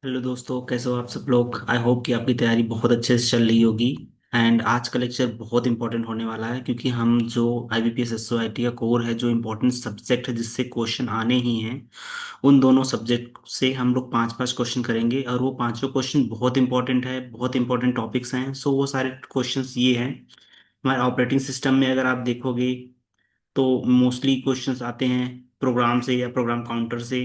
Hello दोस्तों, कैसे हो आप सब लोग। आई होप कि आपकी तैयारी बहुत अच्छे से चल रही होगी। एंड आज का लेक्चर बहुत इंपॉर्टेंट होने वाला है क्योंकि हम जो IBPS SOIT का कोर है, जो इंपॉर्टेंट सब्जेक्ट है जिससे क्वेश्चन आने ही हैं, उन दोनों सब्जेक्ट से हम लोग पांच पांच क्वेश्चन करेंगे। और वो पांचों क्वेश्चन बहुत इंपॉर्टेंट है, बहुत इंपॉर्टेंट टॉपिक्स हैं। सो वो सारे क्वेश्चंस ये हैं। हमारे ऑपरेटिंग सिस्टम में अगर आप देखोगे तो मोस्टली क्वेश्चंस आते हैं प्रोग्राम से या प्रोग्राम काउंटर से,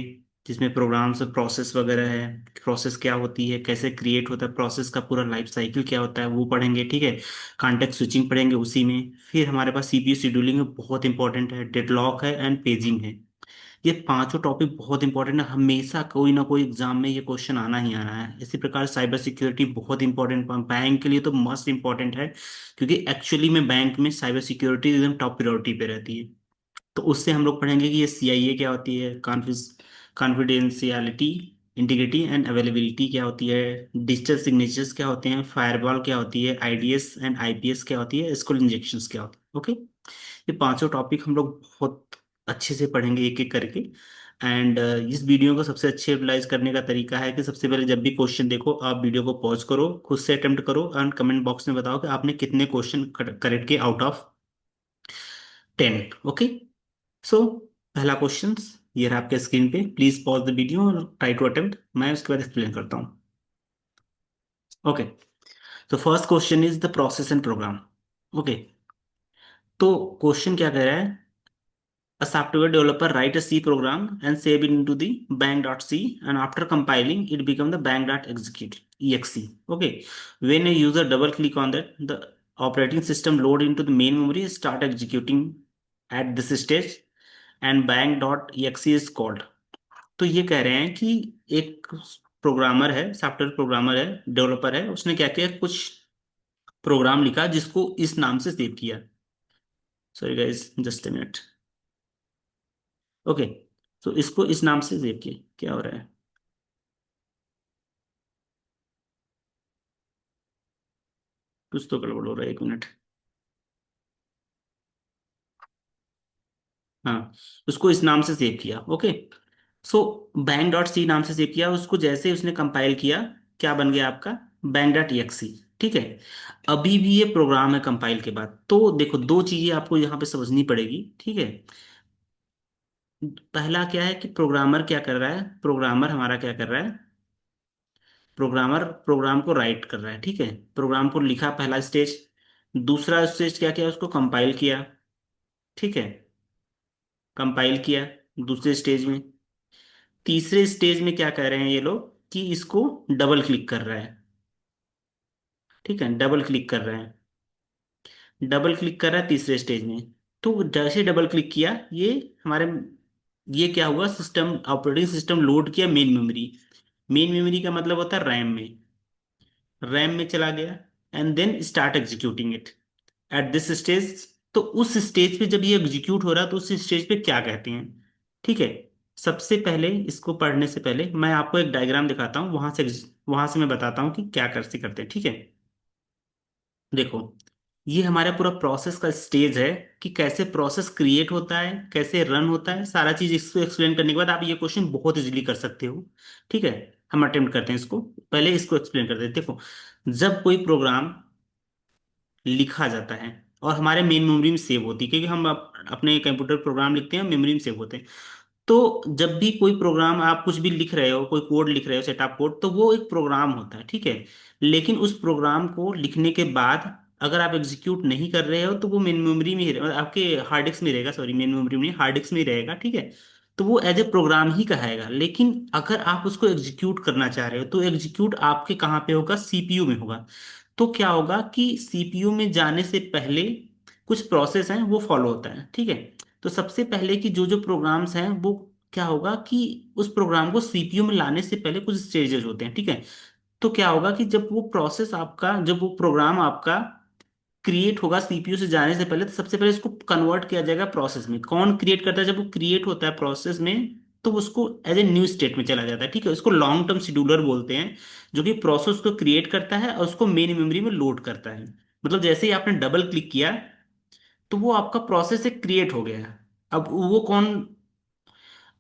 जिसमें प्रोग्राम से प्रोसेस वगैरह है। प्रोसेस क्या होती है, कैसे क्रिएट होता है प्रोसेस, का पूरा लाइफ साइकिल क्या होता है वो पढ़ेंगे। ठीक है। कॉन्टेक्स्ट स्विचिंग पढ़ेंगे उसी में। फिर हमारे पास CPU शेड्यूलिंग है, बहुत इंपॉर्टेंट है। डेडलॉक है एंड पेजिंग है। ये पांचों टॉपिक बहुत इंपॉर्टेंट है, हमेशा कोई ना कोई एग्जाम में ये क्वेश्चन आना ही आना है। इसी प्रकार साइबर सिक्योरिटी बहुत इंपॉर्टेंट, बैंक के लिए तो मस्ट इंपॉर्टेंट है क्योंकि एक्चुअली में बैंक में साइबर सिक्योरिटी एकदम टॉप प्रायोरिटी पे रहती है। तो उससे हम लोग पढ़ेंगे कि ये CIA क्या होती है, कॉन्फिडेंशियलिटी, इंटीग्रिटी एंड अवेलेबिलिटी क्या होती है, डिजिटल सिग्नेचर्स क्या होते हैं, फायरवॉल क्या होती है, IDS एंड IPS क्या होती है, एसक्यूएल इंजेक्शंस क्या होती है। ओके। ये पांचों टॉपिक हम लोग बहुत अच्छे से पढ़ेंगे एक एक करके। एंड इस वीडियो को सबसे अच्छे यूटिलाइज करने का तरीका है कि सबसे पहले जब भी क्वेश्चन देखो आप वीडियो को पॉज करो, खुद से अटेम्प्ट करो एंड कमेंट बॉक्स में बताओ कि आपने कितने क्वेश्चन करेक्ट किए आउट ऑफ 10। ओके। सो पहला क्वेश्चन ये रहा आपके स्क्रीन पे। प्लीज पॉज द वीडियो और ट्राई टू अटेम्प्ट, मैं उसके बाद एक्सप्लेन करता हूँ। ओके। तो first question is the process and program. Okay. तो क्वेश्चन क्या कह रहा है, a software developer write a C program and save it into the bank.c, and after compiling it become the bank.execute exe. Okay. When a user double click on that, the operating system load into the main memory, start executing at this stage, and bank.exe is called. तो ये कह रहे हैं कि एक programmer है, software programmer है, developer है, उसने क्या किया, कुछ प्रोग्राम लिखा जिसको इस नाम से सेव किया। Sorry guys, just a minute. Okay. तो इसको इस नाम से सेव किया, क्या हो रहा है, कुछ तो गड़बड़ हो रहा है, एक मिनट। हाँ, उसको इस नाम से सेव किया। ओके। सो बैंक.c नाम से सेव किया उसको, जैसे उसने कंपाइल किया क्या बन गया आपका, बैंक.exe। ठीक है। अभी भी ये प्रोग्राम है कंपाइल के बाद। तो देखो दो चीजें आपको यहाँ पे समझनी पड़ेगी। ठीक है। पहला क्या है कि प्रोग्रामर क्या कर रहा है, प्रोग्रामर हमारा क्या कर रहा है, प्रोग्रामर प्रोग्राम को राइट कर रहा है। ठीक है। प्रोग्राम को लिखा, पहला स्टेज। दूसरा स्टेज क्या किया, उसको कंपाइल किया। ठीक है। कंपाइल किया दूसरे स्टेज में। तीसरे स्टेज में क्या कह रहे हैं ये लोग कि इसको डबल क्लिक कर रहा है। ठीक है, डबल क्लिक कर रहे हैं। डबल क्लिक कर रहा है तीसरे स्टेज में। तो जैसे डबल क्लिक किया ये हमारे, ये क्या हुआ, सिस्टम ऑपरेटिंग सिस्टम लोड किया मेन मेमोरी। मेन मेमोरी का मतलब होता है रैम में। रैम में चला गया and then start executing it at this stage. तो उस स्टेज पे जब ये एग्जीक्यूट हो रहा है तो उस स्टेज पे क्या कहते हैं। ठीक है। सबसे पहले इसको पढ़ने से पहले मैं आपको एक डायग्राम दिखाता हूँ, वहां से मैं बताता हूँ कि क्या कैसे करते हैं। ठीक है। देखो, ये हमारा पूरा प्रोसेस का स्टेज है कि कैसे प्रोसेस क्रिएट होता है, कैसे रन होता है, सारा चीज इसको एक्सप्लेन करने के बाद आप ये क्वेश्चन बहुत इजीली कर सकते हो। ठीक है। हम अटेम्प्ट करते हैं इसको, पहले इसको एक्सप्लेन करते हैं। देखो, जब कोई प्रोग्राम लिखा जाता है और हमारे मेन मेमोरी में सेव होती है, क्योंकि हम अपने कंप्यूटर प्रोग्राम लिखते हैं मेमोरी में सेव होते हैं। तो जब भी कोई प्रोग्राम आप कुछ भी लिख रहे हो, कोई कोड लिख रहे हो, सेटअप कोड, तो वो एक प्रोग्राम होता है। ठीक है। लेकिन उस प्रोग्राम को लिखने के बाद अगर आप एग्जीक्यूट नहीं कर रहे हो तो वो मेन मेमोरी में ही मतलब आपके हार्ड डिस्क में रहेगा, सॉरी मेन मेमोरी में नहीं, हार्ड डिस्क में ही रहेगा। ठीक है। तो वो एज ए प्रोग्राम ही कहेगा। लेकिन अगर आप उसको एग्जीक्यूट करना चाह रहे हो तो एग्जीक्यूट आपके कहाँ पे होगा, CPU में होगा। तो क्या होगा कि CPU में जाने से पहले कुछ प्रोसेस हैं वो फॉलो होता है। ठीक है। तो सबसे पहले कि जो जो प्रोग्राम्स हैं वो क्या होगा कि उस प्रोग्राम को CPU में लाने से पहले कुछ स्टेजेस होते हैं। ठीक है। तो क्या होगा कि जब वो प्रोसेस आपका, जब वो प्रोग्राम आपका क्रिएट होगा CPU से जाने से पहले, तो सबसे पहले इसको कन्वर्ट किया जाएगा प्रोसेस में। कौन क्रिएट करता है, जब वो क्रिएट होता है प्रोसेस में तो उसको एज ए न्यू स्टेट में चला जाता है। ठीक है। उसको लॉन्ग टर्म शेड्यूलर बोलते हैं, जो कि प्रोसेस को क्रिएट करता है और उसको मेन मेमोरी में लोड करता है। मतलब जैसे ही आपने डबल क्लिक किया तो वो आपका प्रोसेस एक क्रिएट हो गया है। अब वो कौन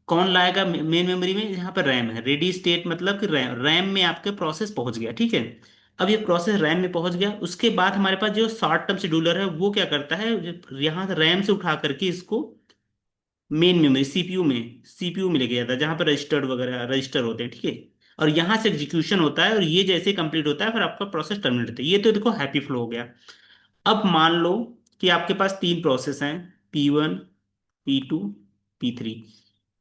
कौन लाएगा मेन मेमोरी में? यहाँ पर रैम है, रेडी स्टेट मतलब कि रैम, रैम में आपके प्रोसेस पहुंच गया, ठीक है। अब ये प्रोसेस रैम में पहुंच गया, उसके बाद हमारे पास जो शॉर्ट टर्म शेड्यूलर है वो क्या करता है, यहाँ से रैम से उठा करके इसको मेन मेमोरी सीपीयू में लेके जाता है, जहां पर रजिस्टर्ड वगैरह रजिस्टर होते हैं, ठीक है। और यहाँ से एग्जीक्यूशन होता है, और ये जैसे कंप्लीट होता है फिर आपका प्रोसेस टर्मिनेट होता है। ये तो देखो हैप्पी फ्लो हो गया। अब मान लो कि आपके पास तीन प्रोसेस हैं, P1, P2, P3,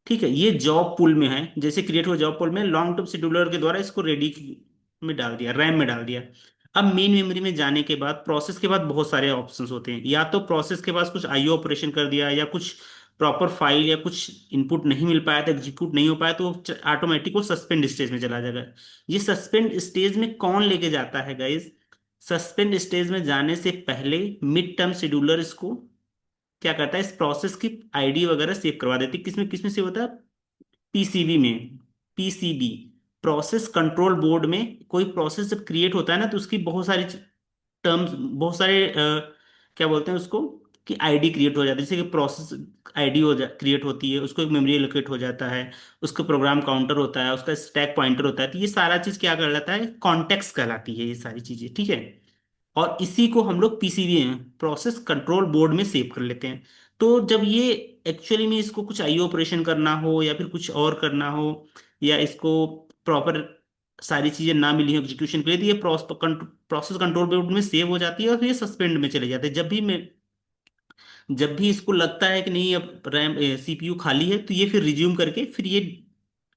ठीक है। ये जॉब पूल में है, जैसे क्रिएट हुआ जॉब पूल में, लॉन्ग टर्म शेड्यूलर के द्वारा इसको रेडी में डाल दिया, रैम में डाल दिया। अब मेन मेमोरी में जाने के बाद प्रोसेस के बाद बहुत सारे ऑप्शंस होते हैं, या तो प्रोसेस के पास कुछ आईओ ऑपरेशन कर दिया, या कुछ प्रॉपर फाइल या कुछ इनपुट नहीं मिल पाया तो एग्जीक्यूट नहीं हो पाया, तो ऑटोमेटिक वो सस्पेंड स्टेज में चला जाएगा। ये सस्पेंड स्टेज में कौन लेके जाता है गाइस? सस्पेंड स्टेज में जाने से पहले मिड टर्म शेड्यूलर इसको क्या करता है, इस प्रोसेस की आईडी वगैरह सेव करवा देती है। किसमें किसमें सेव होता है? पीसीबी में। पीसीबी, प्रोसेस कंट्रोल बोर्ड में। कोई प्रोसेस जब क्रिएट होता है ना, तो उसकी बहुत सारी टर्म्स, बहुत सारे क्या बोलते हैं उसको, कि आईडी क्रिएट हो जाती है। जैसे कि प्रोसेस आईडी क्रिएट होती है, उसको एक मेमोरी एलोकेट हो जाता है, उसका प्रोग्राम काउंटर होता है, उसका स्टैक पॉइंटर होता है। तो ये सारा चीज क्या कहलाता है? कॉन्टेक्स्ट कहलाती है ये सारी चीजें, ठीक है। और इसी को हम लोग पीसीबी में, प्रोसेस कंट्रोल बोर्ड में सेव कर लेते हैं। तो जब ये एक्चुअली में इसको कुछ आईओ ऑपरेशन करना हो या फिर कुछ और करना हो, या इसको प्रॉपर सारी चीजें ना मिली हो एग्जीक्यूशन के लिए, तो ये प्रोसेस कंट्रोल बोर्ड में सेव हो जाती है, और फिर ये सस्पेंड में चले जाते हैं। जब भी इसको लगता है कि नहीं अब रैम सीपीयू खाली है, तो ये फिर रिज्यूम करके फिर ये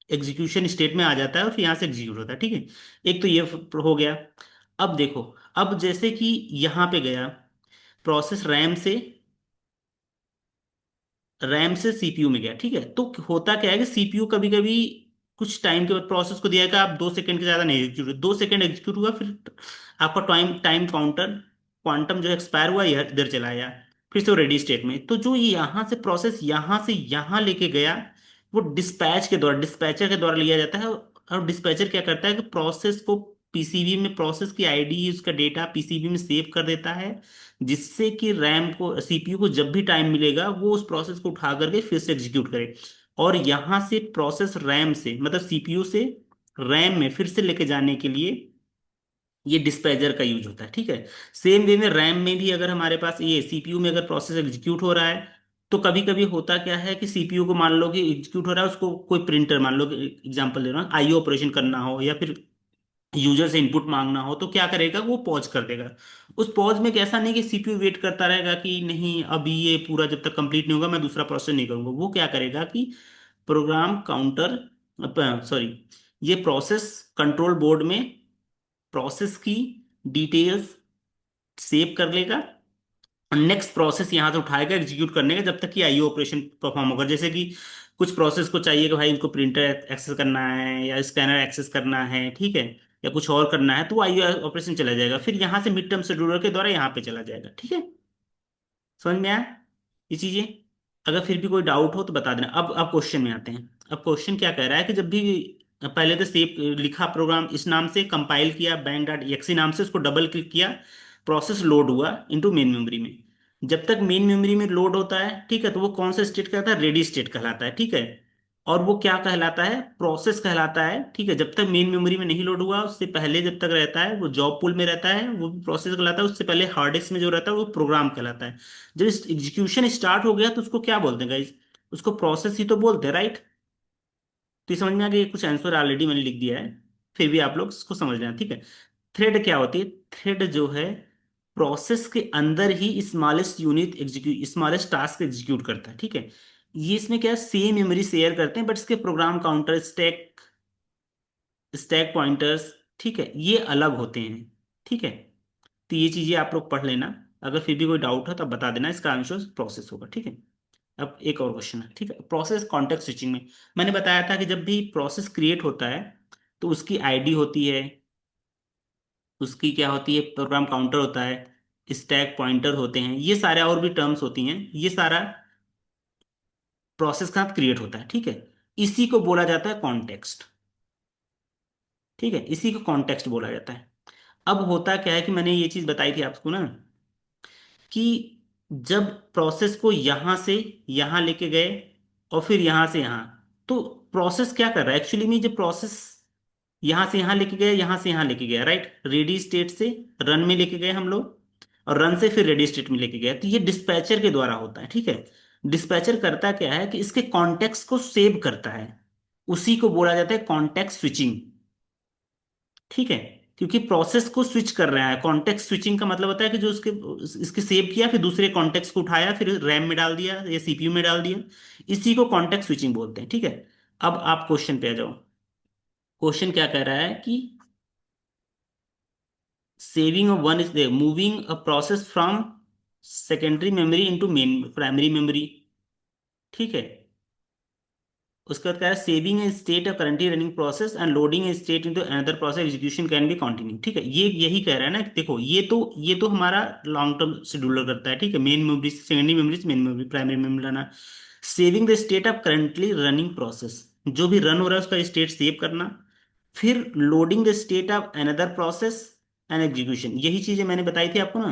एग्जीक्यूशन स्टेट में आ जाता है, और फिर यहाँ से एग्जीक्यूट होता है, ठीक है। एक तो ये हो गया। अब देखो, अब जैसे कि यहाँ पे गया प्रोसेस, रैम से सीपीयू में गया, ठीक है। तो होता क्या है कि सीपीयू कभी कभी कुछ टाइम के बाद प्रोसेस को दिया है कि आप 2 सेकंड के ज्यादा नहीं एग्जीक्यूट, 2 सेकंड एग्जीक्यूट हुआ, फिर आपका टाइम टाइम काउंटर क्वांटम जो एक्सपायर हुआ यह इधर चला आया, फिर से वो रेडी स्टेट में। तो जो ये यहाँ से प्रोसेस यहाँ से यहाँ लेके गया, वो डिस्पैचर के द्वारा लिया जाता है। और डिस्पैचर क्या करता है कि प्रोसेस को पीसीबी में, प्रोसेस की आईडी, उसका डेटा पीसीबी में सेव कर देता है, जिससे कि रैम को, सीपीयू को जब भी टाइम मिलेगा वो उस प्रोसेस को उठा करके फिर से एग्जीक्यूट करे। और यहां से प्रोसेस रैम से, मतलब सीपीयू से रैम में फिर से लेके जाने के लिए ये डिस्पैचर का यूज होता है, ठीक है। सेम वे में रैम में भी अगर हमारे पास ये सीपीयू में अगर प्रोसेस एग्जीक्यूट हो रहा है, तो कभी कभी होता क्या है कि सीपीयू को मान लो कि एग्जीक्यूट हो रहा है, उसको कोई प्रिंटर, मान लो एग्जांपल दे रहा हूँ, आईओ ऑपरेशन करना हो या फिर यूजर से इनपुट मांगना हो, तो क्या करेगा, वो पॉज कर देगा। उस पॉज में कैसा नहीं कि सीपीयू वेट करता रहेगा कि नहीं अभी ये पूरा जब तक कंप्लीट नहीं होगा मैं दूसरा प्रोसेस नहीं करूंगा। वो क्या करेगा कि प्रोग्राम काउंटर, सॉरी, ये प्रोसेस कंट्रोल बोर्ड में प्रोसेस की डिटेल्स सेव कर लेगा, और नेक्स्ट प्रोसेस यहाँ से उठाएगा एग्जीक्यूट करने का, जब तक कि आईओ ऑपरेशन परफॉर्म होगा। जैसे कि कुछ प्रोसेस को चाहिए कि भाई इनको प्रिंटर एक्सेस करना है या स्कैनर एक्सेस करना है, ठीक है, या कुछ और करना है, तो वो आईओ ऑपरेशन चला जाएगा, फिर यहाँ से मिड टर्म शेड्यूलर के द्वारा यहाँ पे चला जाएगा, ठीक है। समझ में आया ये चीजें? अगर फिर भी कोई डाउट हो तो बता देना। अब क्वेश्चन में आते हैं। अब क्वेश्चन क्या कह रहा है कि जब भी पहले तो सेव लिखा प्रोग्राम इस नाम से, कंपाइल किया बैंक डॉट एक्सी नाम से, उसको डबल क्लिक किया, प्रोसेस लोड हुआ इनटू मेन मेमोरी में। जब तक मेन मेमोरी में लोड होता है, ठीक है, तो वो कौन सा स्टेट कहलाता है? रेडी स्टेट कहलाता है, ठीक है। और वो क्या कहलाता है? प्रोसेस कहलाता है, ठीक है। जब तक मेन मेमोरी में नहीं लोड हुआ, उससे पहले जब तक रहता है वो जॉब पूल में रहता है, वो भी प्रोसेस कहलाता है। उससे पहले हार्ड डिस्क में जो रहता है वो प्रोग्राम कहलाता है। जब एग्जीक्यूशन स्टार्ट हो गया तो उसको क्या बोलते हैं गाइस? उसको प्रोसेस ही तो बोलते हैं, राइट? तो ये समझ में आ गया, कुछ आंसर ऑलरेडी मैंने लिख दिया है, फिर भी आप लोग इसको समझ लेना, ठीक है। थ्रेड क्या होती है? थ्रेड जो है प्रोसेस के अंदर ही smallest unit execute, smallest task execute करता है, ठीक है। ये इसमें क्या है, सेम मेमोरी शेयर करते हैं, बट इसके प्रोग्राम काउंटर, स्टैक पॉइंटर्स, ठीक है, ये अलग होते हैं, ठीक है। तो ये चीजें आप लोग पढ़ लेना। अगर फिर भी कोई डाउट हो तो बता देना, इसका आंसर प्रोसेस होगा, ठीक है। अब एक और क्वेश्चन है, ठीक है, प्रोसेस कॉन्टेक्स्ट स्विचिंग में। मैंने बताया था कि जब भी प्रोसेस क्रिएट होता है तो उसकी आईडी होती है, उसकी क्या होती है, प्रोग्राम काउंटर होता है, स्टैक पॉइंटर होते हैं, ये सारे और भी टर्म्स होती हैं, ये सारा प्रोसेस का क्रिएट होता है, ठीक है। इसी को बोला जाता है कॉन्टेक्स्ट, ठीक है, इसी को कॉन्टेक्स्ट बोला जाता है। अब होता क्या है कि मैंने ये चीज बताई थी आपको ना, कि जब प्रोसेस को यहां से यहां लेके गए और फिर यहां से यहां, तो प्रोसेस क्या कर रहा है एक्चुअली में, जब प्रोसेस यहां से यहां लेके गया, यहां से यहां लेके गया, राइट, रेडी स्टेट से रन में लेके गए हम लोग, और रन से फिर रेडी स्टेट में लेके गया, तो ये डिस्पैचर के द्वारा होता है, ठीक है। डिस्पैचर करता क्या है कि इसके कॉन्टेक्स्ट को सेव करता है, उसी को बोला जाता है कॉन्टेक्स्ट स्विचिंग, ठीक है। क्योंकि प्रोसेस को स्विच कर रहा है, कॉन्टेक्स्ट स्विचिंग का मतलब होता है कि जो उसके इसके सेव किया, फिर दूसरे कॉन्टेक्स्ट को उठाया, फिर रैम में डाल दिया या सीपीयू में डाल दिया, इसी को कॉन्टेक्स्ट स्विचिंग बोलते हैं, ठीक है। अब आप क्वेश्चन पे आ जाओ। क्वेश्चन क्या कह रहा है कि saving of one is there moving a process from secondary memory into main primary memory, ठीक है। उसके बाद क्या है, saving A state of currently running process and loading A state into another process execution can be continue, ठीक है। ये यही कह रहा है ना, देखो ये तो हमारा लॉन्ग टर्म शेड्यूलर करता है, ठीक है। मेन मेमोरी से सेकेंडरी मेमोरी से मेन मेमोरी प्राइमरी मेमोरी लाना। Saving the state of currently running process, जो भी रन हो रहा है उसका स्टेट सेव करना, फिर loading the state of another process and execution, यही चीजें मैंने बताई थी आपको ना,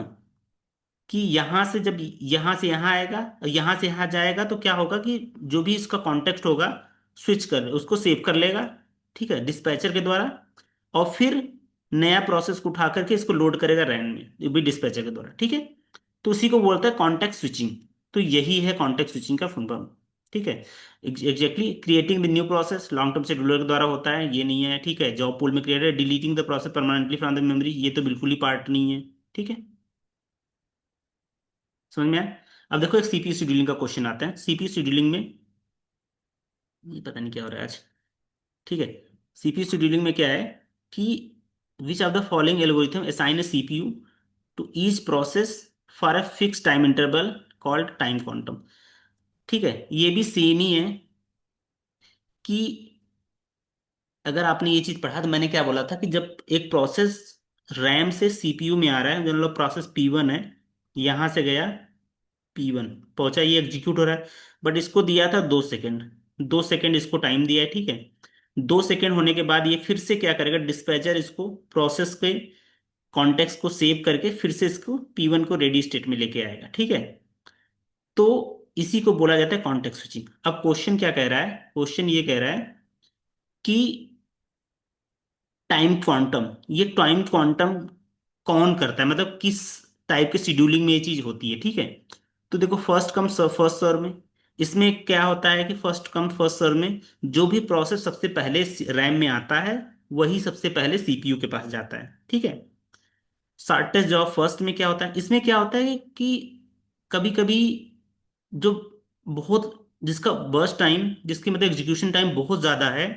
कि यहां से जब यहां से यहां आएगा और यहां से यहां जाएगा तो क्या होगा कि जो भी इसका कॉन्टेक्स्ट होगा स्विच कर उसको सेव कर लेगा, ठीक है, डिस्पैचर के द्वारा, और फिर नया प्रोसेस को उठा करके इसको लोड करेगा रैम में, ये भी डिस्पैचर के द्वारा, ठीक है। तो उसी को बोलते हैं कॉन्टेक्स्ट स्विचिंग। तो यही है कॉन्टेक्स्ट स्विचिंग का फुल फॉर्म, ठीक है। Exactly creating the new process long term scheduler के द्वारा होता है, ये नहीं है, ठीक है। जॉब पूल में created deleting the process permanently from the memory, ये तो बिल्कुल ही पार्ट नहीं है, ठीक है। समझ में आया। अब देखो एक सीपीयू शेड्यूलिंग का क्वेश्चन आता है। सीपीयू शेड्यूलिंग में ये पता नहीं क्या हो रहा है आज, ठीक है। सीपीयू शेड्यूलिंग में क्या है कि which of the following algorithm assign a CPU to each process for a fix time interval called time quantum, ठीक है। ये भी सेम ही है कि अगर आपने ये चीज पढ़ा तो मैंने क्या बोला था कि जब एक प्रोसेस रैम से सीपीयू में आ रहा है, मतलब प्रोसेस P1 है, यहां से गया P1 पहुंचा, ये एग्जीक्यूट हो रहा है, बट इसको दिया था 2 सेकेंड, 2 सेकेंड इसको टाइम दिया है, ठीक है। 2 सेकेंड होने के बाद ये फिर से क्या करेगा, डिस्पैचर इसको प्रोसेस के कॉन्टेक्स्ट को सेव करके फिर से इसको P1 को रेडी स्टेट में लेके आएगा, ठीक है। तो इसी को बोला जाता है कॉन्टेक्स्ट स्विचिंग। अब क्वेश्चन क्या कह रहा है, क्वेश्चन ये कह रहा है कि टाइम क्वांटम, ये टाइम क्वांटम कौन करता है, मतलब किस टाइप के शेड्यूलिंग में ये चीज होती है, ठीक है। तो देखो फर्स्ट कम फर्स्ट सर्व में, इसमें क्या होता है कि फर्स्ट कम फर्स्ट सर्व में जो भी प्रोसेस सबसे पहले रैम में आता है वही सबसे पहले सीपीयू के पास जाता है, ठीक है। शॉर्टेस्ट जॉब फर्स्ट में क्या होता है, इसमें क्या होता है कि कभी कभी जो बहुत जिसका बर्स्ट टाइम, जिसकी मतलब एग्जीक्यूशन टाइम बहुत ज्यादा है,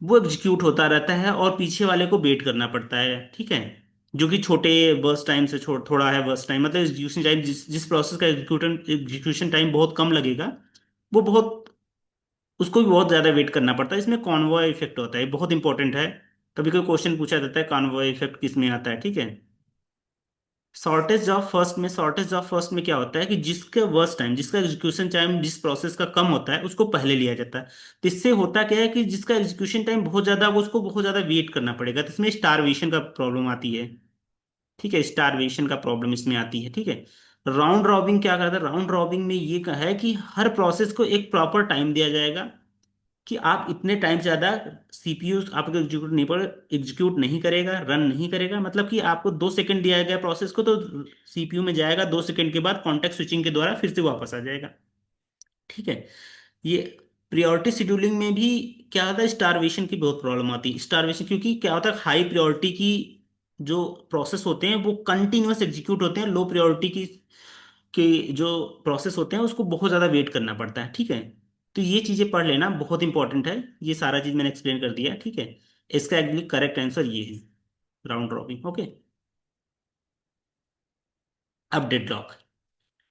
वो एग्जीक्यूट होता रहता है और पीछे वाले को वेट करना पड़ता है, ठीक है। जो कि छोटे बर्स्ट टाइम से थोड़ा है बर्स्ट टाइम, मतलब एग्जीक्यूशन टाइम जिस प्रोसेस का एग्जीक्यूशन टाइम बहुत कम लगेगा, वो बहुत उसको भी बहुत ज्यादा वेट करना पड़ता है। इसमें कॉन्वॉय इफेक्ट होता है, बहुत इंपॉर्टेंट है, कभी कोई क्वेश्चन पूछा जाता है कॉन्वॉय इफेक्ट किस में आता है, ठीक है। शॉर्टेज ऑफ फर्स्ट में क्या होता है कि जिसका वर्स्ट टाइम, जिसका एग्जीक्यूशन टाइम जिस प्रोसेस का कम होता है उसको पहले लिया जाता है। तो इससे होता क्या है कि जिसका एग्जीक्यूशन टाइम बहुत ज्यादा, वो उसको बहुत ज्यादा वेट करना पड़ेगा, तो इसमें स्टारवेशन का प्रॉब्लम आती है, ठीक है। स्टारवेशन का प्रॉब्लम इसमें आती है, ठीक है। राउंड रॉबिंग क्या करता है, राउंड रॉबिंग में ये है कि हर प्रोसेस को एक प्रॉपर टाइम दिया जाएगा कि आप इतने टाइम से ज्यादा सीपीयू आपको एग्जीक्यूट नहीं करेगा, रन नहीं करेगा, मतलब कि आपको 2 सेकंड दिया गया प्रोसेस को, तो सीपीयू में जाएगा, 2 सेकंड के बाद कॉन्टेक्स्ट स्विचिंग के द्वारा फिर से वापस आ जाएगा, ठीक है। ये प्रियोरिटी शेड्यूलिंग में भी क्या होता है, स्टारवेशन की बहुत प्रॉब्लम आती है। स्टारवेशन क्योंकि क्या होता है, हाई प्रायोरिटी की जो प्रोसेस होते हैं वो कंटिन्यूअस एग्जीक्यूट होते हैं, लो प्रायोरिटी की के जो प्रोसेस होते हैं उसको बहुत ज़्यादा वेट करना पड़ता है, ठीक है। तो ये चीज़ें पढ़ लेना बहुत इंपॉर्टेंट है, ये सारा चीज़ मैंने एक्सप्लेन कर दिया, ठीक है। इसका एक्चुअली करेक्ट आंसर ये है, राउंड रॉबिन, ओके। अब deadlock,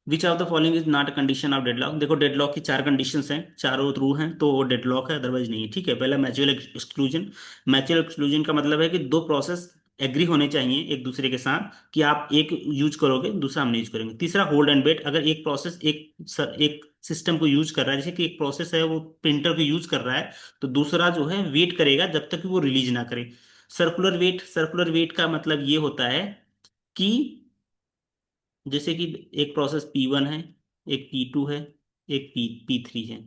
which of the following is not a condition of deadlock. देखो डेडलॉक की 4 कंडीशंस हैं, चारों ट्रू हैं तो वो डेडलॉक है, अदरवाइज नहीं है, ठीक है। पहला म्यूचुअल एक्सक्लूजन, म्यूचुअल एक्सक्लूजन का मतलब है कि दो प्रोसेस एग्री होने चाहिए एक दूसरे के साथ कि आप एक यूज करोगे दूसरा हम नहीं यूज करेंगे। तीसरा होल्ड एंड वेट, अगर एक प्रोसेस एक सिस्टम को यूज कर रहा है, जैसे कि एक प्रोसेस है वो प्रिंटर को यूज कर रहा है, तो दूसरा जो है वेट करेगा जब तक कि वो रिलीज ना करे। सर्कुलर वेट का मतलब ये होता है कि जैसे कि एक प्रोसेस P1 है, एक P2 है, एक P3 है,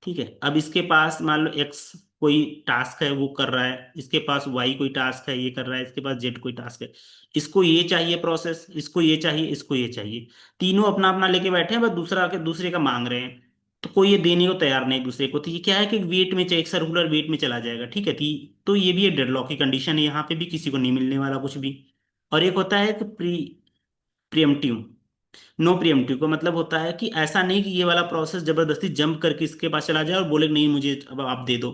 ठीक है, अब इसके पास मान लो एक्स कोई टास्क है वो कर रहा है, इसके पास वाई कोई टास्क है ये कर रहा है, इसके पास जेड कोई टास्क है। इसको ये चाहिए प्रोसेस, इसको ये चाहिए, इसको ये चाहिए। तीनों अपना अपना लेके बैठे हैं, बस दूसरा के दूसरे का मांग रहे हैं। तो कोई ये देने को तैयार नहीं एक दूसरे को। तो ये क्या है कि वेट में एक सर्कुलर वेट में चला जाएगा। ठीक है, तो ये भी एक डेडलॉक की कंडीशन है, यहाँ पे भी किसी को नहीं मिलने वाला कुछ भी। और एक होता है कि प्रियम्पटिव। नो प्रियम्पटिव का मतलब होता है कि ऐसा नहीं कि ये वाला प्रोसेस जबरदस्ती जंप करके इसके पास चला जाए और बोले कि नहीं मुझे अब आप दे दो।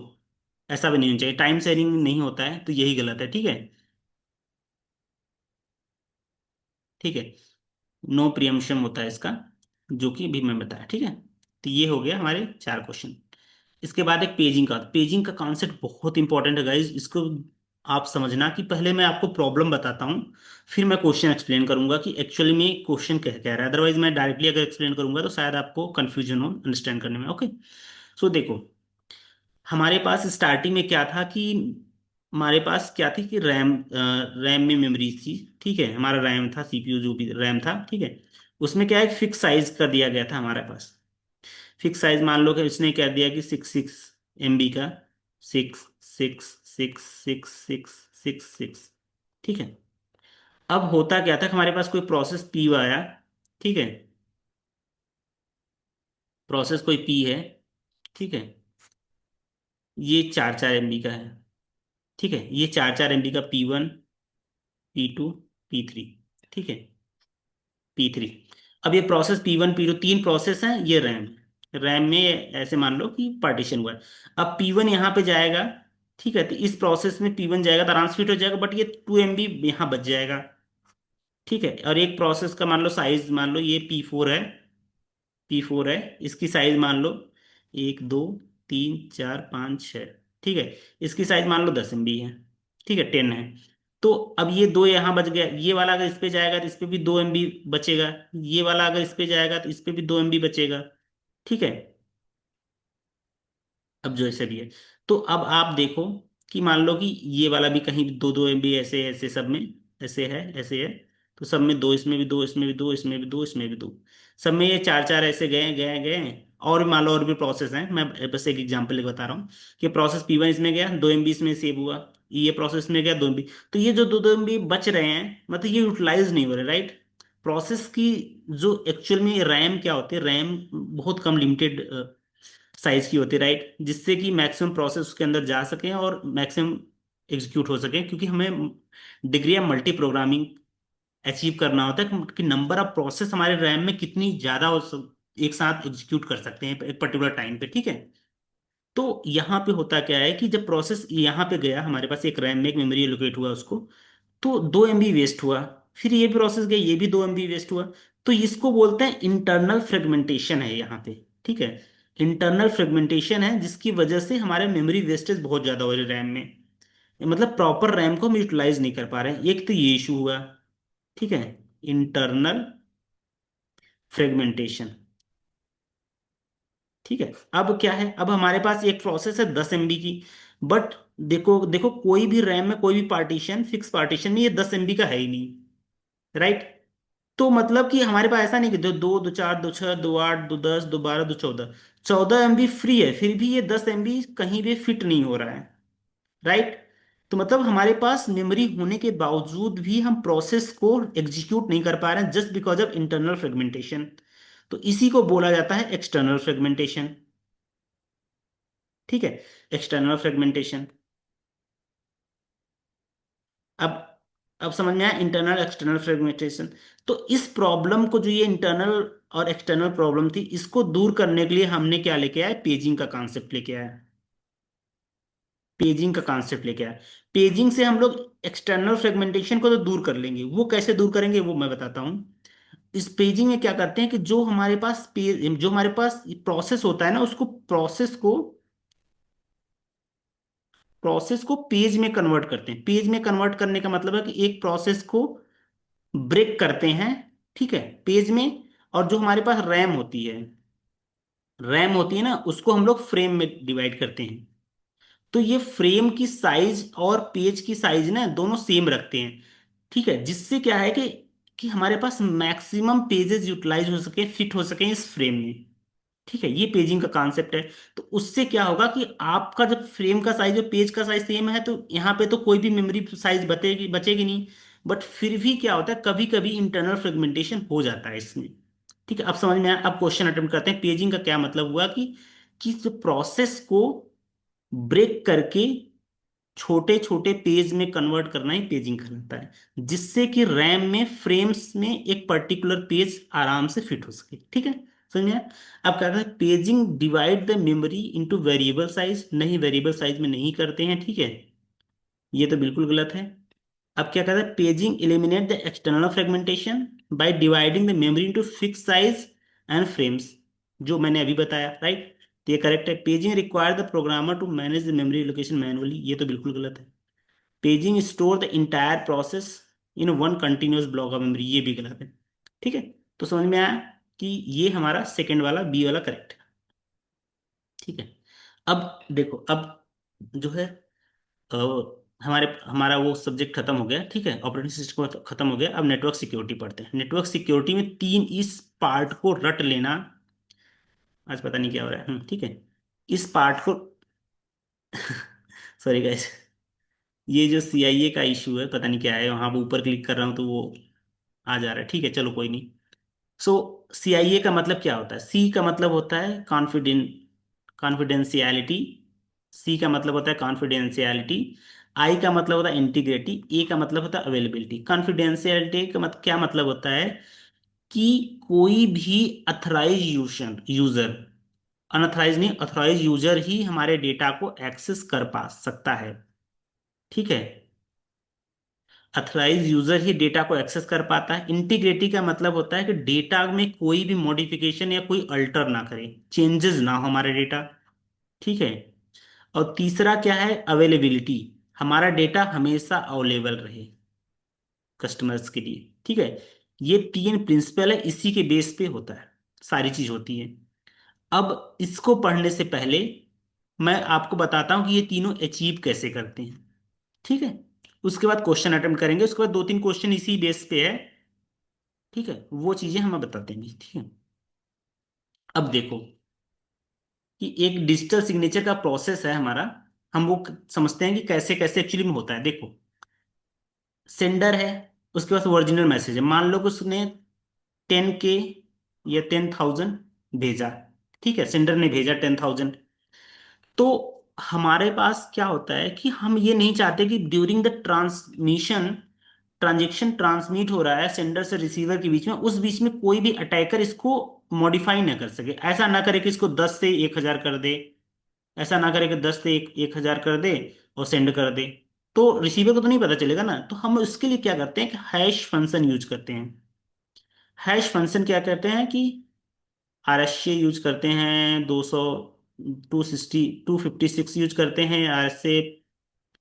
ऐसा भी नहीं होना चाहिए, टाइम शेयरिंग नहीं होता है, तो यही गलत है। ठीक है। ठीक है, नो प्रियम्पशन होता है इसका, जो कि भी मैं बताया। ठीक है, तो ये हो गया हमारे 4 क्वेश्चन। इसके बाद एक पेजिंग का कॉन्सेप्ट बहुत इंपॉर्टेंट है गाइज। इसको आप समझना कि पहले मैं आपको प्रॉब्लम बताता हूँ, फिर मैं क्वेश्चन एक्सप्लेन करूंगा कि एक्चुअली में क्वेश्चन कह क्या रहा है। अदरवाइज मैं डायरेक्टली अगर एक्सप्लेन करूंगा तो शायद आपको कंफ्यूजन हो अंडरस्टैंड करने में। ओके, सो देखो, हमारे पास स्टार्टिंग में क्या था कि हमारे पास क्या थी कि रैम में मेमोरी थी। ठीक है, हमारा रैम था, सीपीयू जो भी रैम था। ठीक है, उसमें क्या है, फिक्स साइज कर दिया गया था हमारे पास। फिक्स साइज मान लो कि उसने कह दिया कि 6 6 MB का, 6 6 6 6 6 6 6। ठीक है, अब होता क्या था कि हमारे पास कोई प्रोसेस पी आया। ठीक है, प्रोसेस कोई पी है। ठीक है, ये 4 4 MB का है। ठीक है, ये 4 4 MB का P1, P2, P3। ठीक है, P3। अब ये प्रोसेस P1 P2 तीन प्रोसेस हैं, ये रैम। रैम में ऐसे मान लो कि पार्टीशन हुआ है। अब P1 यहाँ पे जाएगा। ठीक है, तो इस प्रोसेस में P1 जाएगा तो आराम से फिट हो जाएगा, बट ये 2 MB यहाँ बच जाएगा। ठीक है, और एक प्रोसेस का मान लो साइज, मान लो ये P4 है। P4 है, इसकी साइज मान लो 1 2 3 4 5 6। ठीक है, इसकी साइज मान लो 10 MB है। ठीक है, 10 है। तो अब ये दो यहाँ बच गया, ये वाला अगर इस पे जाएगा तो इस पे भी 2 MB बचेगा। ये वाला अगर इस पे जाएगा तो इस पे भी 2 MB बचेगा। ठीक है, अब जो ऐसे भी है। तो अब आप देखो कि मान लो कि ये वाला भी कहीं 2 2 MB ऐसे ऐसे सब में ऐसे है, ऐसे है। तो सब में दो, इसमें भी दो, इसमें भी दो, इसमें भी दो, इसमें भी दो। सब में ये 4 4 ऐसे गए गए गए। और भी मान लो और भी प्रोसेस हैं, मैं बस एक एग्जांपल लेके बता रहा हूँ कि प्रोसेस P1 इसमें गया, 2 MB इसमें सेव हुआ। ये प्रोसेस में गया 2 MB। तो ये जो 2 2 MB बच रहे हैं, मतलब ये यूटिलाइज नहीं हो रहे, राइट। प्रोसेस की जो एक्चुअल में रैम क्या होती है, रैम बहुत कम लिमिटेड साइज की होती है, राइट, जिससे कि मैक्सिमम प्रोसेस उसके अंदर जा सके और मैक्सिमम एग्जीक्यूट हो सके। क्योंकि हमें डिग्री या मल्टी प्रोग्रामिंग अचीव करना होता है कि नंबर ऑफ प्रोसेस हमारे रैम में कितनी ज्यादा एक साथ एग्जीक्यूट कर सकते हैं एक पर्टिकुलर टाइम पे। ठीक है, तो यहाँ पे होता क्या है कि जब प्रोसेस यहाँ पे गया, हमारे पास एक रैम में एक मेमोरी एलोकेट हुआ उसको, तो 2 MB वेस्ट हुआ। फिर ये प्रोसेस गया, ये भी 2 MB वेस्ट हुआ। तो इसको बोलते हैं इंटरनल फ्रेगमेंटेशन है यहाँ पे। ठीक है, इंटरनल फ्रेगमेंटेशन है जिसकी वजह से हमारे मेमोरी वेस्टेज बहुत ज्यादा हो रही है रैम में। मतलब प्रॉपर रैम को हम यूटिलाइज नहीं कर पा रहे हैं, एक तो ये इशू हुआ। ठीक है, इंटरनल फ्रेगमेंटेशन। ठीक है, अब क्या है, अब हमारे पास एक प्रोसेस है 10 MB की। बट देखो देखो, कोई भी रैम में कोई भी पार्टीशन, फिक्स पार्टीशन में ये 10 MB का है ही नहीं, राइट। तो मतलब कि हमारे पास ऐसा नहीं कि दो दो, 2 4, 2 6, 2 8, 2 10, 2 12, 2 14, 14 MB फ्री है, फिर भी ये 10 MB कहीं भी फिट नहीं हो रहा है, राइट। तो मतलब हमारे पास मेमोरी होने के बावजूद भी हम प्रोसेस को एग्जीक्यूट नहीं कर पा रहे हैं, just because of internal fragmentation. तो इसी को बोला जाता है एक्सटर्नल फ्रेगमेंटेशन। ठीक है, एक्सटर्नल फ्रेगमेंटेशन। अब अब समझ में आया इंटरनल एक्सटर्नल फ्रेगमेंटेशन। तो इस प्रॉब्लम को, जो ये इंटरनल और एक्सटर्नल प्रॉब्लम थी, इसको दूर करने के लिए हमने क्या लेके आए, पेजिंग का कॉन्सेप्ट लेके आया। पेजिंग का कॉन्सेप्ट लेके आया। पेजिंग से हम लोग एक्सटर्नल फ्रेगमेंटेशन को तो दूर कर लेंगे। वो कैसे दूर करेंगे वो मैं बताता हूँ। इस पेजिंग में क्या करते हैं कि जो हमारे पास जो हमारे पास प्रोसेस होता है ना, उसको प्रोसेस को पेज में कन्वर्ट करते हैं। पेज में कन्वर्ट करने का मतलब है कि एक प्रोसेस को ब्रेक करते हैं। ठीक है, पेज में। और जो हमारे पास रैम होती है ना, उसको हम लोग फ्रेम में डिवाइड करते हैं। तो ये फ्रेम की साइज और पेज की साइज ना दोनों सेम रखते हैं। ठीक है, जिससे क्या है कि हमारे पास मैक्सिमम पेजेस यूटिलाइज हो सके, फिट हो सके इस फ्रेम में। ठीक है, ये पेजिंग का कॉन्सेप्ट है। तो उससे क्या होगा कि आपका जब फ्रेम का साइज और पेज का साइज सेम है तो यहाँ पे तो कोई भी मेमोरी साइज बचेगी नहीं। बट फिर भी क्या होता है, कभी कभी इंटरनल फ्रेगमेंटेशन हो जाता है इसमें। ठीक है, अब समझ में आया। अब क्वेश्चन अटेम्प्ट करते हैं। पेजिंग का क्या मतलब हुआ कि जो प्रोसेस को ब्रेक करके छोटे छोटे पेज में कन्वर्ट करना ही पेजिंग कहलाता है, जिससे कि रैम में फ्रेम्स में एक पर्टिकुलर पेज आराम से फिट हो सके। ठीक है, समझ में आया? अब क्या कहते हैं, paging divide the memory into variable size, नहीं वेरिएबल साइज में नहीं करते हैं। ठीक है, ये तो बिल्कुल गलत है। अब क्या कहते हैं, paging eliminate the external fragmentation by dividing the memory into fix size and frames, जो मैंने अभी बताया, राइट? तो ये करेक्ट है। Paging require the programmer to manage the memory location manually, ये तो बिल्कुल गलत है। Paging store the entire process in one continuous block of memory, ये भी गलत है। ठीक है, तो समझ में आया कि ये हमारा सेकंड वाला बी वाला करेक्ट है। ठीक है, अब देखो, अब जो है अ, हमारा वो सब्जेक्ट खत्म हो गया। ठीक है, ऑपरेटिंग सिस्टम खत्म हो गया। अब नेटवर्क सिक्योरिटी पढ़ते हैं। नेटवर्क सिक्योरिटी में तीन इस पार्ट को रट लेना। आज पता नहीं क्या हो रहा है। ठीक है, इस पार्ट को सॉरी गाइस, ये जो सीआईए का इशू है, पता नहीं क्या है, वहां पे ऊपर क्लिक कर रहा हूँ तो वो आ जा रहा है। ठीक है, चलो कोई नहीं। सो सीआईए का मतलब क्या होता है? सी का मतलब होता है कॉन्फिडेंशियलिटी। सी का मतलब होता है कॉन्फिडेंशियलिटी। आई का मतलब होता है इंटीग्रिटी। ए का मतलब होता है अवेलेबिलिटी। कॉन्फिडेंशियलिटी का क्या मतलब होता है कि कोई भी अथराइज यूजर, अनअथराइज नहीं, अथराइज यूजर ही हमारे डेटा को एक्सेस कर पा सकता है। ठीक है, अथराइज यूजर ही डेटा को एक्सेस कर पाता है। इंटीग्रिटी का मतलब होता है कि डेटा में कोई भी मॉडिफिकेशन या कोई अल्टर ना करे, चेंजेस ना हो हमारे डेटा। ठीक है, और तीसरा क्या है, अवेलेबिलिटी, हमारा डेटा हमेशा अवेलेबल रहे कस्टमर्स के लिए। ठीक है, ये तीन प्रिंसिपल है, इसी के बेस पे होता है, सारी चीज होती है। अब इसको पढ़ने से पहले मैं आपको बताता हूं कि ये तीनों अचीव कैसे करते हैं। ठीक है, उसके बाद क्वेश्चन अटेम्प्ट करेंगे। उसके बाद दो तीन क्वेश्चन इसी बेस पे है। ठीक है, वो चीजें हम बताते हैं। ठीक है, अब देखो कि एक डिजिटल सिग्नेचर का प्रोसेस है हमारा, हम वो समझते हैं कि कैसे कैसे एक्चुअली में होता है। देखो, सेंडर है, उसके पास ओरिजिनल मैसेज है। मान लो कि उसने 10K या 10,000 भेजा। ठीक है, सेंडर ने भेजा 10,000। तो हमारे पास क्या होता है कि हम ये नहीं चाहते कि during the transmission, transaction transmit हो रहा है सेंडर से रिसीवर के बीच में, उस बीच में कोई भी अटैकर इसको मॉडिफाई ना कर सके। ऐसा ना करे कि इसको 10 से 1,000 कर दे, ऐसा ना करे कि 10 से 1,000 कर दे और सेंड कर दे, तो रिसीवर को तो नहीं पता चलेगा ना। तो हम उसके लिए क्या करते हैं कि हैश फंक्शन यूज करते हैं। हैश फंक्शन क्या कहते हैं कि आरएसए यूज करते हैं, 256 यूज करते हैं, आरएसए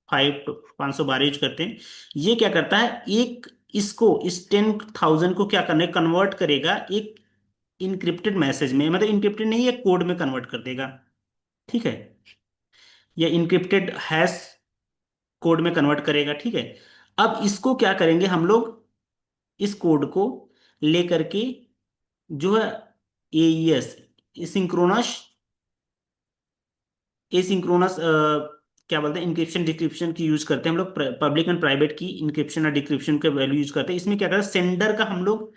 512 यूज करते हैं। ये क्या करता है, एक इसको, इस 10,000 को क्या करने कन्वर्ट करेगा एक इनक्रिप्टेड मैसेज में, मतलब इनक्रिप्टेड नहीं, एक कोड में कन्वर्ट कर देगा। ठीक है, या इनक्रिप्टेड हैश कोड में कन्वर्ट करेगा। ठीक है, अब इसको क्या करेंगे हम लोग, इस कोड को लेकर के जो है एईएस, सिंक्रोनस, एसिंक्रोनस क्या बोलते हैं, इंक्रिप्शन डिक्रिप्शन की यूज करते हैं हम लोग। पब्लिक एंड प्राइवेट की इंक्रिप्शन और डिक्रिप्शन के वैल्यू यूज करते हैं। इसमें क्या करते हैं, सेंडर का हम लोग,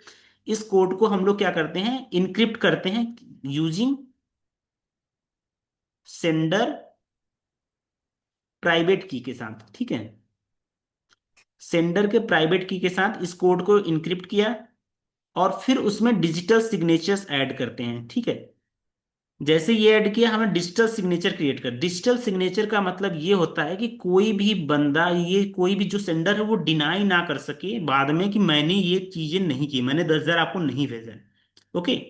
इस कोड को हम लोग क्या करते हैं, इनक्रिप्ट करते हैं यूजिंग सेंडर प्राइवेट की के साथ। ठीक है, सेंडर के प्राइवेट की के साथ इस कोड को इनक्रिप्ट किया और फिर उसमें डिजिटल सिग्नेचर्स ऐड करते हैं। ठीक है, जैसे ये ऐड किया, हमें डिजिटल सिग्नेचर क्रिएट कर। डिजिटल सिग्नेचर का मतलब ये होता है कि कोई भी बंदा, ये कोई भी जो सेंडर है वो डिनाई ना कर सके बाद में कि मैंने ये चीजें नहीं की, मैंने 10,000 आपको नहीं भेजा। ओके,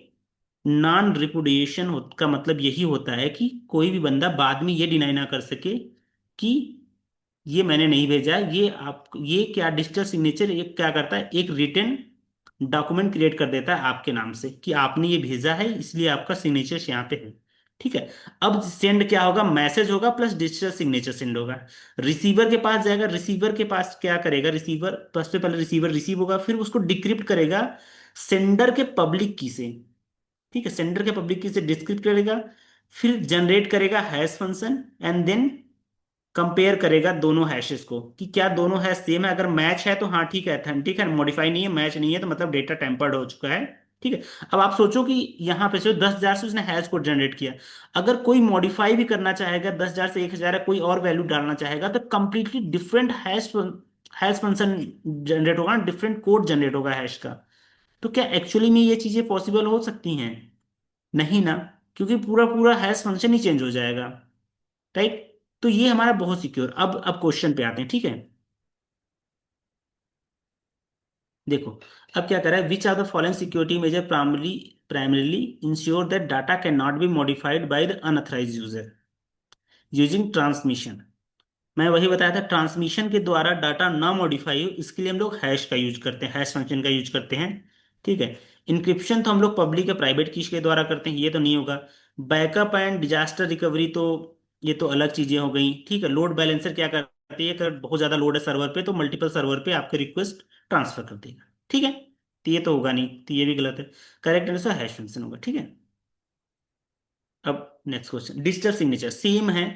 नॉन रिपुडिएशन का मतलब यही होता है कि कोई भी बंदा बाद में ये डिनाई ना कर सके कि ये मैंने नहीं भेजा है। ये आप, ये क्या, डिजिटल सिग्नेचर ये क्या करता है, एक रिटन डॉक्यूमेंट क्रिएट कर देता है आपके नाम से कि आपने ये भेजा है, इसलिए आपका सिग्नेचर यहाँ पे है। ठीक है, अब सेंड क्या होगा, मैसेज होगा प्लस डिजिटल सिग्नेचर सेंड होगा, रिसीवर के पास जाएगा। रिसीवर के पास क्या करेगा, रिसीवर सबसे पहले रिसीवर रिसीव होगा, फिर उसको डिक्रिप्ट करेगा सेंडर के पब्लिक की से। ठीक है, सेंडर के पब्लिक की से डिस्क्रिप्ट करेगा, फिर जनरेट करेगा hash function, and then compare करेगा दोनों हैशेस को कि क्या दोनों हैश सेम है। अगर मैच है तो हाँ ठीक है, ऑथेंटिक है, मॉडिफाई नहीं है, मैच नहीं है तो मतलब डेटा टेम्पर्ड हो चुका है। ठीक है। अब आप सोचो कि यहाँ पे से 10,000 से उसने हैश कोड जनरेट किया, अगर कोई मॉडिफाई भी करना चाहेगा, 10,000 से 1,000 है, कोई और वैल्यू डालना चाहेगा, तो completely different hash hash function generate होगा, डिफरेंट कोड जनरेट होगा हैश का। तो क्या एक्चुअली में ये चीजें पॉसिबल हो सकती हैं? नहीं ना, क्योंकि पूरा पूरा हैश फंक्शन ही चेंज हो जाएगा, राइट। तो ये हमारा बहुत सिक्योर। अब क्वेश्चन पे आते हैं, ठीक है। देखो, अब क्या कर रहा है, which are the following security measure primarily ensure that data can not be modified by the unauthorized user using transmission. मैं वही बताया था, ट्रांसमिशन के द्वारा डाटा ना मॉडिफाई हो, इसके लिए हम लोग हैश का यूज करते हैं, हैश फंक्शन का यूज करते हैं। ठीक है। इंक्रिप्शन तो हम लोग पब्लिक या प्राइवेट कीज के द्वारा करते हैं, ये तो नहीं होगा। बैकअप एंड डिजास्टर रिकवरी तो ये तो अलग चीजें हो गई। ठीक है। लोड बैलेंसर क्या करती है, अगर बहुत ज्यादा लोड है सर्वर पे तो मल्टीपल सर्वर पे आपके रिक्वेस्ट ट्रांसफर कर देगा। ठीक है। तो ये तो होगा नहीं, तो ये भी गलत है। करेक्ट आंसर हैश फंक्शन होगा। ठीक है। अब next question, digital signature same है,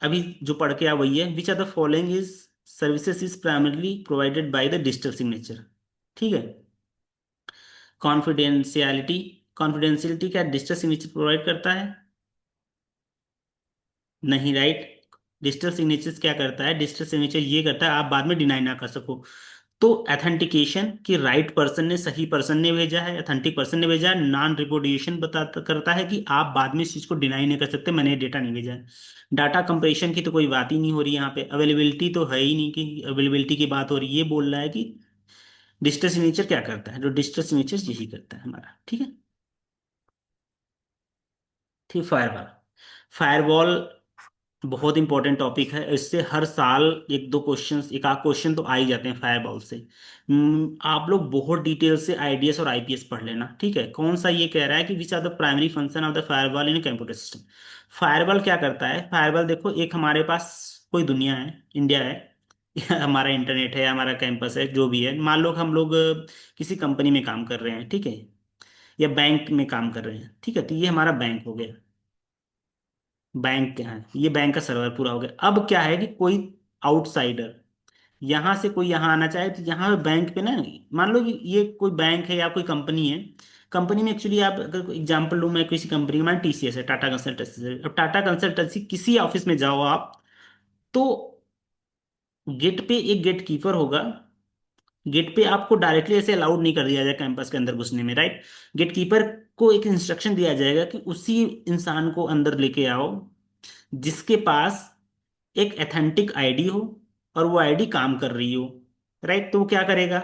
अभी जो पढ़ के आ वही है। Which are the following is services is primarily provided by the digital signature. ठीक है। कॉन्फिडेंशियलिटी, कॉन्फिडेंशियलिटी क्या डिजिटल सिग्नेचर प्रोवाइड करता है? नहीं, राइट। डिजिटल सिग्नेचर क्या करता है, डिजिटल सिग्नेचर ये करता है आप बाद में डिनाई ना कर सको। तो ऑथेंटिकेशन कि राइट पर्सन ने, सही पर्सन ने भेजा है, ऑथेंटिक पर्सन ने भेजा है। नॉन रिपोर्टिएशन बता करता है कि आप बाद में इस चीज को डिनाई नहीं कर सकते, मैंने डेटा नहीं भेजा है। डाटा कंप्रेशन की तो कोई बात ही नहीं हो रही यहाँ पे, अवेलेबिलिटी तो है ही नहीं कि अवेलेबिलिटी की बात हो रही है। ये बोल रहा है कि डिजिटल सिग्नेचर क्या करता है, जो डिजिटल सिग्नेचर यही करता है हमारा। ठीक है। ठीक। फायरवॉल, फायरवॉल बहुत इंपॉर्टेंट टॉपिक है, इससे हर साल एक दो क्वेश्चन, एक आध क्वेश्चन तो आ ही जाते हैं फायरवॉल से। आप लोग बहुत डिटेल से आईडीएस और आईपीएस पढ़ लेना। ठीक है। कौन सा ये कह रहा है कि which are the primary function of the firewall in computer system. Firewall क्या करता है, फायरवॉल देखो, एक हमारे पास कोई दुनिया है, इंडिया है, या हमारा इंटरनेट है, हमारा कैंपस है, जो भी है। मान लो हम लोग किसी कंपनी में काम कर रहे हैं, ठीक है, या बैंक में काम कर रहे हैं। ठीक है। तो ये हमारा बैंक हो गया, बैंक क्या है, ये बैंक का सर्वर पूरा हो गया। अब क्या है कि कोई आउटसाइडर यहाँ से कोई यहाँ आना चाहे, तो यहाँ पे बैंक पे ना, मान लो कि ये कोई बैंक है या कोई कंपनी है। कंपनी में एक्चुअली आप अगर एग्जांपल लूँ मैं, किसी कंपनी में टीसीएस है, टाटा कंसल्टेंसी है। अब टाटा कंसल्टेंसी किसी ऑफिस में जाओ आप, तो गेट पे एक गेट कीपर होगा। गेट पे आपको डायरेक्टली ऐसे अलाउड नहीं कर दिया जाएगा कैंपस के अंदर घुसने में, राइट। गेट कीपर को एक इंस्ट्रक्शन दिया जाएगा कि उसी इंसान को अंदर लेके आओ जिसके पास एक एथेंटिक आईडी हो और वो आईडी काम कर रही हो, राइट। तो वो क्या करेगा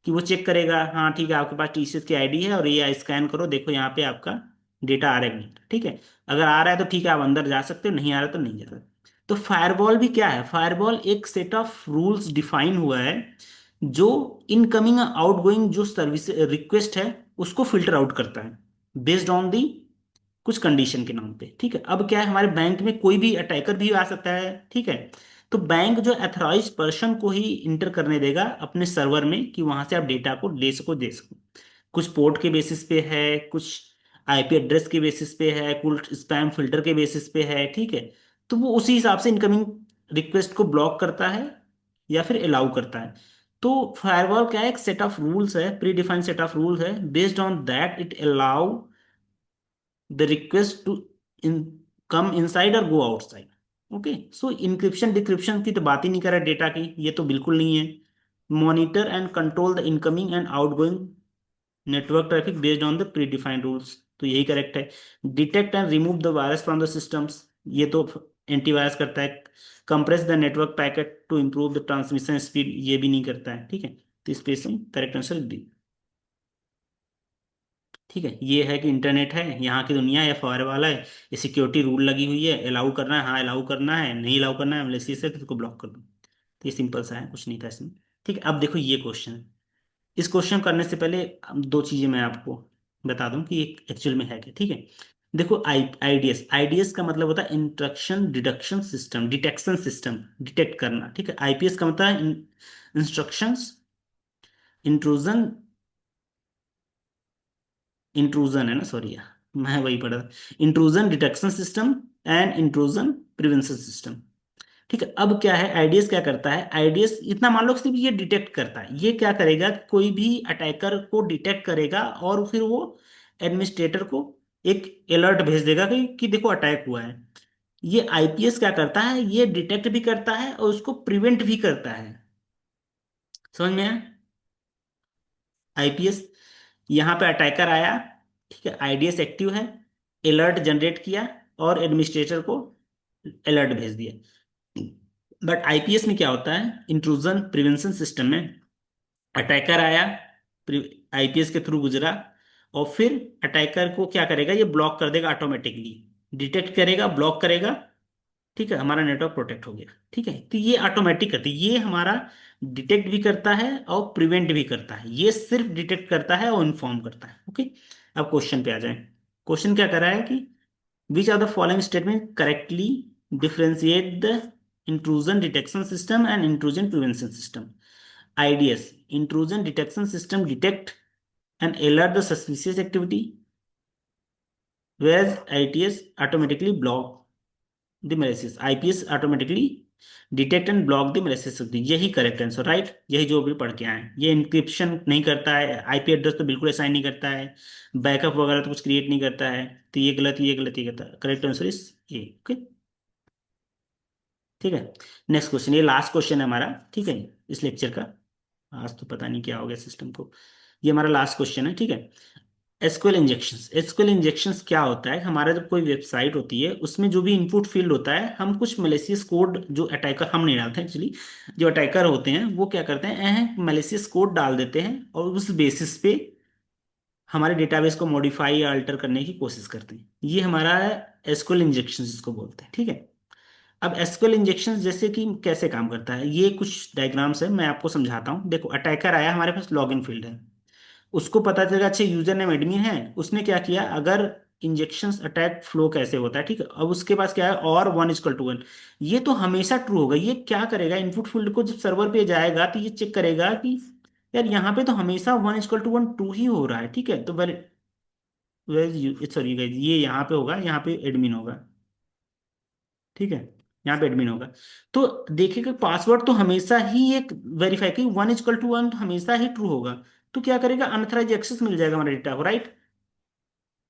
कि वो चेक करेगा, हाँ ठीक है, आपके पास टीसीएस की आईडी है और ये स्कैन करो, देखो यहाँ पे आपका डेटा आ रहा है कि नहीं। ठीक है। अगर आ रहा है तो ठीक है, आप अंदर जा सकते हो, नहीं आ रहा तो नहीं जा सकते। तो फायरवॉल भी क्या है, फायरवॉल एक सेट ऑफ रूल्स डिफाइन हुआ है जो इनकमिंग आउटगोइंग जो सर्विस रिक्वेस्ट है उसको फिल्टर आउट करता है बेस्ड ऑन दी कुछ कंडीशन के नाम पे। ठीक है। अब क्या है, हमारे बैंक में कोई भी अटैकर भी आ सकता है। ठीक है। तो बैंक जो अथॉराइज पर्सन को ही इंटर करने देगा अपने सर्वर में कि वहां से आप डेटा को ले सको, दे सको। कुछ पोर्ट के बेसिस पे है, कुछ आईपी एड्रेस के बेसिस पे है, कुछ स्पैम फिल्टर के बेसिस पे है। ठीक है। तो वो उसी हिसाब से इनकमिंग रिक्वेस्ट को ब्लॉक करता है या फिर अलाउ करता है। तो फायरवॉल क्या है, एक सेट ऑफ रूल्स है, predefined set of rules है, based on that it allow the request to in come inside और go outside. Okay. So encryption decryption की तो बात ही नहीं कर रहा डेटा की, ये तो बिल्कुल नहीं है। Monitor and control the incoming and outgoing network traffic based on the pre defined rules, तो यही करेक्ट है। Detect and remove the virus from the systems, ये तो एंटीवायरस करता है। Compress the network packet to improve the transmission speed, ये भी नहीं करता है। ठीक है। तो इस पे से करेक्ट आंसर डी। ठीक है। ये है कि इंटरनेट है, यहाँ की दुनिया है, फायर वाला है, ये सिक्योरिटी रूल लगी हुई है, अलाउ करना है, हाँ अलाउ करना है, नहीं अलाउ करना है मलेशिया से तो उसको ब्लॉक कर दो। तो ये सिंपल सा है, कुछ नहीं था इसमें। ठीक है। अब देखो ये क्वेश्चन, इस क्वेश्चन करने से पहले दो चीजें मैं आपको बता दूं कि ये एक्चुअल में है क्या। ठीक है। देखो, आईडीएस, आईडीएस का मतलब होता है instruction deduction system, detection system, detect करना। ठीक है। आईपीएस का मतलब है इंस्ट्रक्शंस इंट्रूजन इंट्रूजन है ना, सॉरी यार, मैं वही पढ़ा था। Intrusion detection system and intrusion prevention system. ठीक है, अब क्या है, आईडीएस क्या करता है, आईडीएस इतना मान लो सिर्फ ये डिटेक्ट करता है, ये क्या करेगा, कोई भी अटैकर को डिटेक्ट करेगा और फिर वो एडमिनिस्ट्रेटर को एक अलर्ट भेज देगा कि देखो अटैक हुआ है। ये आईपीएस क्या करता है, ये डिटेक्ट भी करता है और उसको प्रिवेंट भी करता है। समझ में आया? आईपीएस, यहाँ पे अटैकर आया, ठीक है, आईडीएस एक्टिव है, अलर्ट जनरेट किया और एडमिनिस्ट्रेटर को अलर्ट भेज दिया। बट आईपीएस में क्या होता है, इंट्रूजन प्रिवेंशन सिस्टम में अटैकर आया, आईपीएस के थ्रू गुजरा, और फिर अटैकर को क्या करेगा, ये ब्लॉक कर देगा ऑटोमेटिकली, डिटेक्ट करेगा, ब्लॉक करेगा। ठीक है, हमारा नेटवर्क प्रोटेक्ट हो गया। ठीक है, तो ये ऑटोमेटिक करती है, ये हमारा डिटेक्ट भी करता है और प्रिवेंट भी करता है, ये सिर्फ डिटेक्ट करता है और इन्फॉर्म करता है। ओके, अब क्वेश्चन पे आ जाए। क्वेश्चन क्या कर रहा है कि which are the following statement correctly differentiate the intrusion detection system and intrusion prevention system. IDS, intrusion detection system detect and alert the suspicious activity, whereas ITS automatically block the malicious. IPS automatically detect and block the malicious activity. यही correct answer, right, यही जो भी पढ़ के आए हैं। ये encryption नहीं करता है, आईपी एड्रेस तो बिल्कुल असाइन नहीं करता है, बैकअप वगैरह तो कुछ क्रिएट नहीं करता है, तो ये गलत, ये गलत, ये करता है। करेक्ट आंसर इज ये। ओके, ठीक है। नेक्स्ट क्वेश्चन, ये लास्ट क्वेश्चन है हमारा, ठीक है, इस लेक्चर का। आज तो पता नहीं क्या हो गया सिस्टम को। ये हमारा लास्ट क्वेश्चन है, ठीक है। एसक्यूएल इंजेक्शंस, एसक्यूएल इंजेक्शंस क्या होता है, हमारा जब कोई वेबसाइट होती है उसमें जो भी इनपुट फील्ड होता है, हम कुछ मैलिशियस कोड, जो अटैकर हम नहीं डालते हैं एक्चुअली, जो अटैकर होते हैं वो क्या करते हैं, मैलिशियस कोड डाल देते हैं और उस बेसिस पे हमारे डेटाबेस को मॉडिफाई या अल्टर करने की कोशिश करते हैं। ये हमारा एसक्यूएल इंजेक्शन जिसको बोलते हैं, ठीक है। अब एसक्यूएल इंजेक्शन जैसे कि कैसे काम करता है, ये कुछ डायग्राम्स है, मैं आपको समझाता हूँ। देखो, अटैकर आया, हमारे पास लॉगिन फील्ड है, उसको पता चलेगा अच्छा यूजर नेम एडमिन है, उसने क्या किया, अगर इंजेक्शन अटैक फ्लो कैसे होता है, ठीक है, अब उसके पास क्या है, और 1 = 1, ये तो हमेशा ट्रू होगा। ये क्या करेगा, इनपुट फील्ड को जब सर्वर पे जाएगा तो ये चेक करेगा कि यार यहाँ पे तो हमेशा 1 = 1 ट्रू ही हो रहा है, ठीक है, तो वेर सॉरी गाइस, ये यहाँ पे होगा, यहाँ पे एडमिन होगा, ठीक है, यहाँ पे एडमिन होगा। तो देखिएगा पासवर्ड तो हमेशा ही एक वेरीफाई की 1 = 1 तो हमेशा ही ट्रू होगा, तो क्या करेगा, अनथराइज एक्सेस मिल जाएगा हमारे डेटा को, राइट।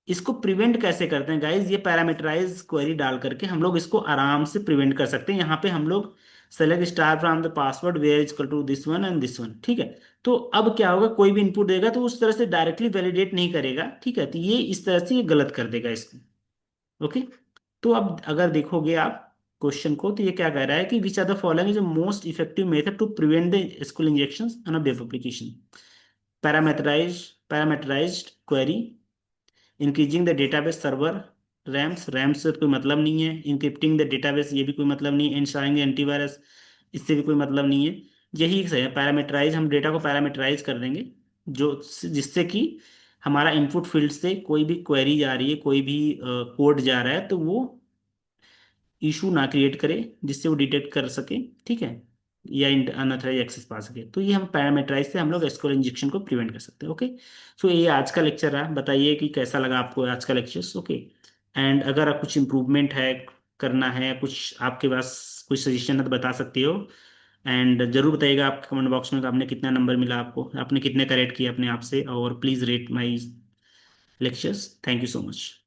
इसको प्रिवेंट कैसे करते हैं गाइज, ये पैरामीटराइज क्वेरी डाल करके हम लोग इसको आराम से प्रिवेंट कर सकते हैं। यहाँ पे हम लोग select star from the password where equal to this one and this one, ठीक है। तो अब क्या होगा, कोई भी इनपुट देगा तो उस तरह से डायरेक्टली वैलिडेट नहीं करेगा, ठीक है, तो ये इस तरह से ये गलत कर देगा इसको। ओके, तो अब अगर देखोगे आप क्वेश्चन को, तो ये क्या कह रहा है कि which are the following is the most effective method to prevent the SQL injections on a web application. Parameterized query, increasing the database server RAMs से कोई मतलब नहीं है, इंक्रिप्टिंग द डेटाबेस ये भी कोई मतलब नहीं है, इंस्टॉलिंग एंटीवायरस इससे भी कोई मतलब नहीं है। यही है पैरामीटराइज, हम डेटा को पैरामीटराइज कर देंगे, जो जिससे कि हमारा इनपुट फील्ड से कोई भी क्वेरी जा रही है, कोई भी कोड जा रहा है, तो वो इशू ना क्रिएट करे, जिससे वो डिटेक्ट कर सके, ठीक है, या अनऑथराइज एक्सेस पा सके। तो ये हम पैरामीटराइज से हम लोग एसक्यूएल इंजेक्शन को प्रिवेंट कर सकते हैं। ओके, सो ये आज का लेक्चर रहा, बताइए कि कैसा लगा आपको आज का लेक्चर। ओके, एंड अगर आप कुछ इम्प्रूवमेंट है करना है, कुछ आपके पास कुछ सजेशन है तो बता सकते हो। एंड जरूर बताइएगा आप कमेंट बॉक्स में कि आपने कितना नंबर मिला, आपको आपने कितने करेक्ट किए अपने आप से, और please rate my lectures. Thank you so much.